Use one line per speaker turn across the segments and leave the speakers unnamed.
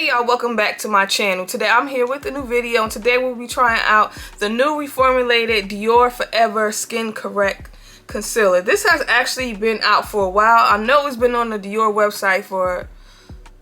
Hey y'all, welcome back to my channel. Today I'm here with a new video, and today we'll be trying out the new reformulated Dior Forever Skin Correct Concealer. This has actually been out for a while. I know it's been on the Dior website for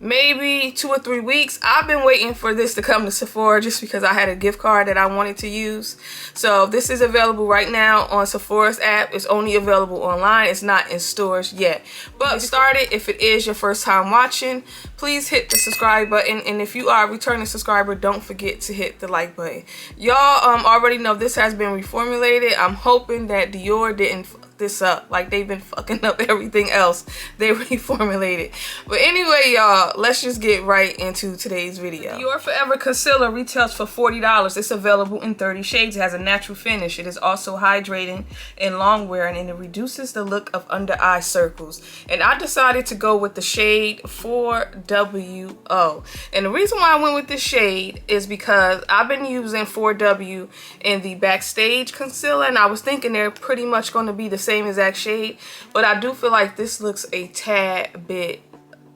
maybe 2 or 3 weeks. I've been waiting for this to come to Sephora just because I had a gift card that I wanted to use. So this is available right now on Sephora's app. It's only available online. It's not in stores yet. But started, if it is your first time watching, please hit the subscribe button. And if you are a returning subscriber, don't forget to hit the like button. Y'all already know this has been reformulated. I'm hoping that Dior didn't fuck this up like they've been fucking up everything else they reformulated. But anyway, y'all, let's just get right into today's video. Dior Forever Concealer retails for $40. It's available in 30 shades. It has a natural finish. It is also hydrating and long wearing, and it reduces the look of under eye circles. And I decided to go with the shade 4WO. And the reason why I went with this shade is because I've been using 4W in the Backstage concealer, and I was thinking they're pretty much going to be the same exact shade, but I do feel like this looks a tad bit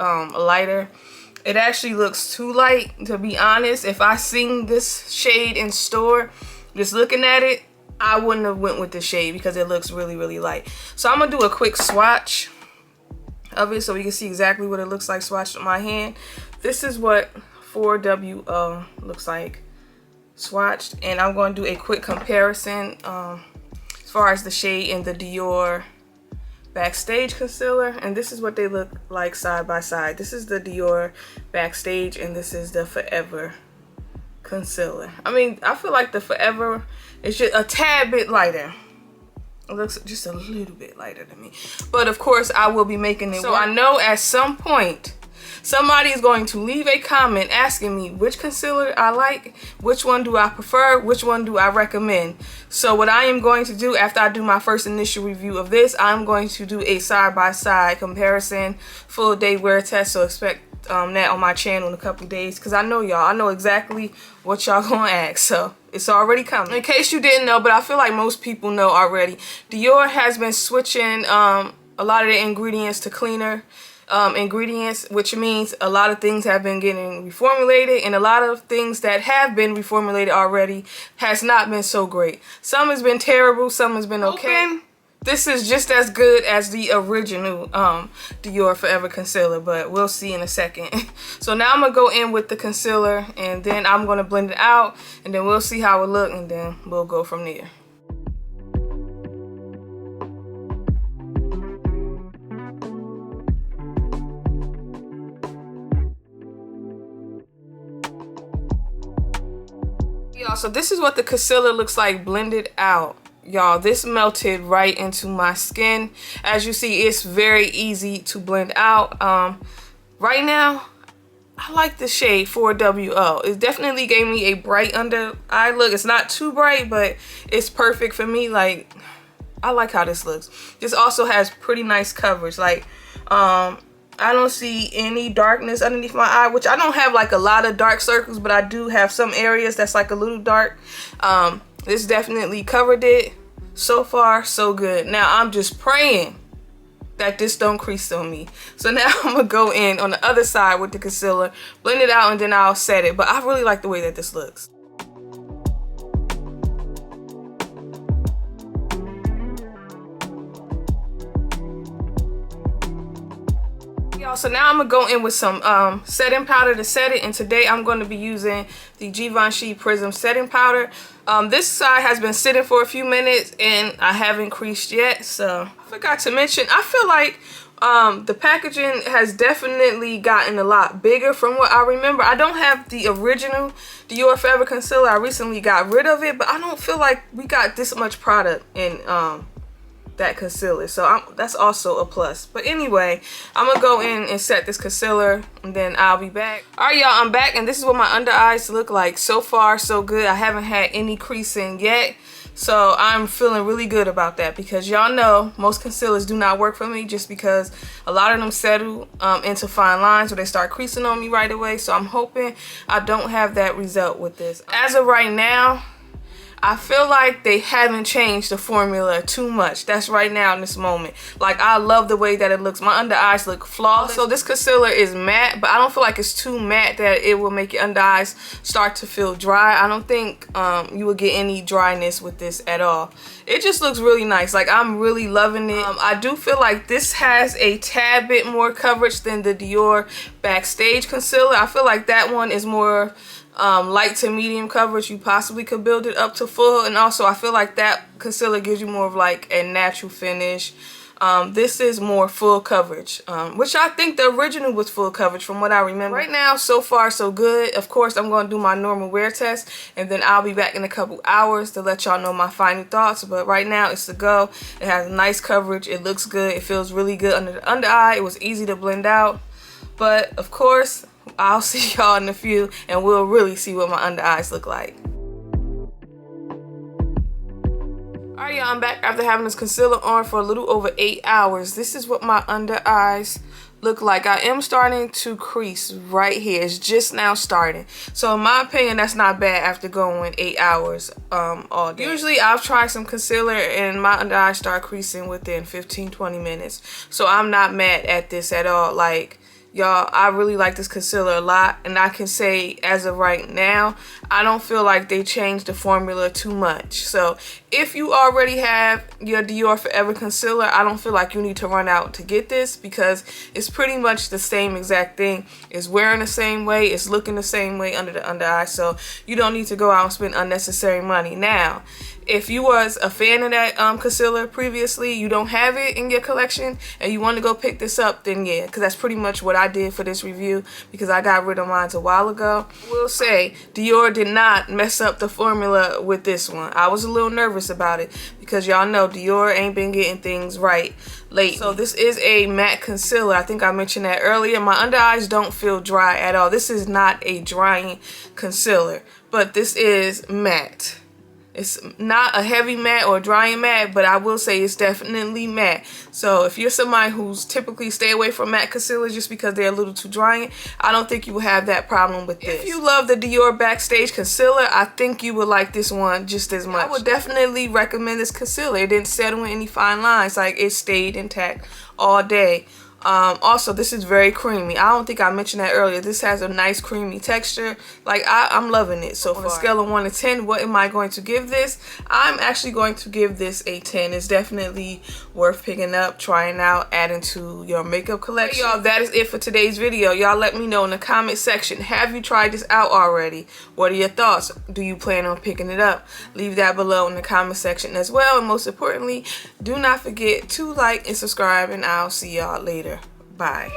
lighter. It actually looks too light, to be honest. If I seen this shade in store, just looking at it, I wouldn't have went with the shade because it looks really light. So I'm gonna do a quick swatch of it so you can see exactly what it looks like swatched on my hand. This is what 4WO looks like swatched, and I'm going to do a quick comparison as far as the shade in the Dior Backstage concealer, and this is what they look like side by side. This is the Dior Backstage, and this is the Forever concealer. I mean, I feel like the Forever is just a tad bit lighter. It looks just a little bit lighter to me, but of course I will be making it. So I know at some point somebody is going to leave a comment asking me which concealer I like, which one do I prefer, which one do I recommend. So what I am going to do after I do my first initial review of this, I'm going to do a side-by-side comparison, full day wear test. So expect that on my channel in a couple days, because I know y'all, I know exactly what y'all gonna ask, so it's already coming. In case you didn't know, but I feel like most people know already, Dior has been switching a lot of the ingredients to cleaner ingredients, which means a lot of things have been getting reformulated, and a lot of things that have been reformulated already has not been so great. Some has been terrible, some has been okay. This is just as good as the original Dior Forever concealer, but we'll see in a second. So now I'm gonna go in with the concealer, and then I'm gonna blend it out, and then we'll see how it looks, and then we'll go from there. Y'all, so this is what the concealer looks like blended out. Y'all, this melted right into my skin. As you see, it's very easy to blend out. Right now, I like the shade 4WO. It definitely gave me a bright under eye look. It's not too bright, but it's perfect for me. Like, I like how this looks. This also has pretty nice coverage. Like, I don't see any darkness underneath my eye, which I don't have like a lot of dark circles, but I do have some areas that's like a little dark. This definitely covered it. So far, so good. Now I'm just praying that this don't crease on me. So now I'm gonna go in on the other side with the concealer, blend it out, and then I'll set it. But I really like the way that this looks. So now I'm gonna go in with some setting powder to set it, and today I'm going to be using the Givenchy Prism setting powder. This side has been sitting for a few minutes and I haven't creased yet. So I forgot to mention, I feel like the packaging has definitely gotten a lot bigger from what I remember. I don't have the original Dior Forever concealer. I recently got rid of it, but I don't feel like we got this much product in that concealer, so that's also a plus. But anyway, I'm gonna go in and set this concealer, and then I'll be back. All right, y'all, I'm back, and this is what my under eyes look like. So far, so good. I haven't had any creasing yet, so I'm feeling really good about that, because y'all know most concealers do not work for me, just because a lot of them settle into fine lines where they start creasing on me right away. So I'm hoping I don't have that result with this. As of right now, I feel like they haven't changed the formula too much. That's right now in this moment. Like, I love the way that it looks. My under eyes look flawless. So this concealer is matte, but I don't feel like it's too matte that it will make your under eyes start to feel dry. I don't think you will get any dryness with this at all. It just looks really nice. Like, I'm really loving it. I do feel like this has a tad bit more coverage than the Dior Backstage concealer. I feel like that one is more light to medium coverage. You possibly could build it up to full, and also I feel like that concealer gives you more of like a natural finish. This is more full coverage, which I think the original was full coverage from what I remember. Right now, so far so good. Of course, I'm going to do my normal wear test, and then I'll be back in a couple hours to let y'all know my final thoughts. But right now, it's the go. It has nice coverage. It looks good. It feels really good under the under eye. It was easy to blend out. But of course, I'll see y'all in a few, and we'll really see what my under eyes look like. Alright, y'all, I'm back after having this concealer on for a little over 8 hours. This is what my under eyes look like. I am starting to crease right here. It's just now starting. So in my opinion, that's not bad after going 8 hours all day. Usually I've tried some concealer and my under eyes start creasing within 15-20 minutes. So I'm not mad at this at all. Like, y'all, I really like this concealer a lot, and I can say as of right now, I don't feel like they changed the formula too much. So if you already have your Dior Forever concealer, I don't feel like you need to run out to get this, because it's pretty much the same exact thing. It's wearing the same way, it's looking the same way under the under eye, so you don't need to go out and spend unnecessary money. Now, if you was a fan of that concealer previously, you don't have it in your collection, and you want to go pick this up, then yeah, because that's pretty much what I did for this review, because I got rid of mine a while ago. I will say, Dior did not mess up the formula with this one. I was a little nervous about it, because y'all know Dior ain't been getting things right lately. So this is a matte concealer. I think I mentioned that earlier. My under eyes don't feel dry at all. This is not a drying concealer, but this is matte. It's not a heavy matte or a drying matte, but I will say it's definitely matte. So if you're somebody who's typically stay away from matte concealers just because they're a little too drying, I don't think you will have that problem with this. If you love the Dior Backstage concealer, I think you would like this one just as much. I would definitely recommend this concealer. It didn't settle in any fine lines. Like, it stayed intact all day. Also, this is very creamy. I don't think I mentioned that earlier. This has a nice creamy texture. Like, I'm loving it so far. On a scale of 1 to 10, what am I going to give this? I'm actually going to give this a 10. It's definitely worth picking up, trying out, adding to your makeup collection. Y'all, that is it for today's video. Y'all let me know in the comment section. Have you tried this out already? What are your thoughts? Do you plan on picking it up? Leave that below in the comment section as well. And most importantly, do not forget to like and subscribe, and I'll see y'all later. Bye.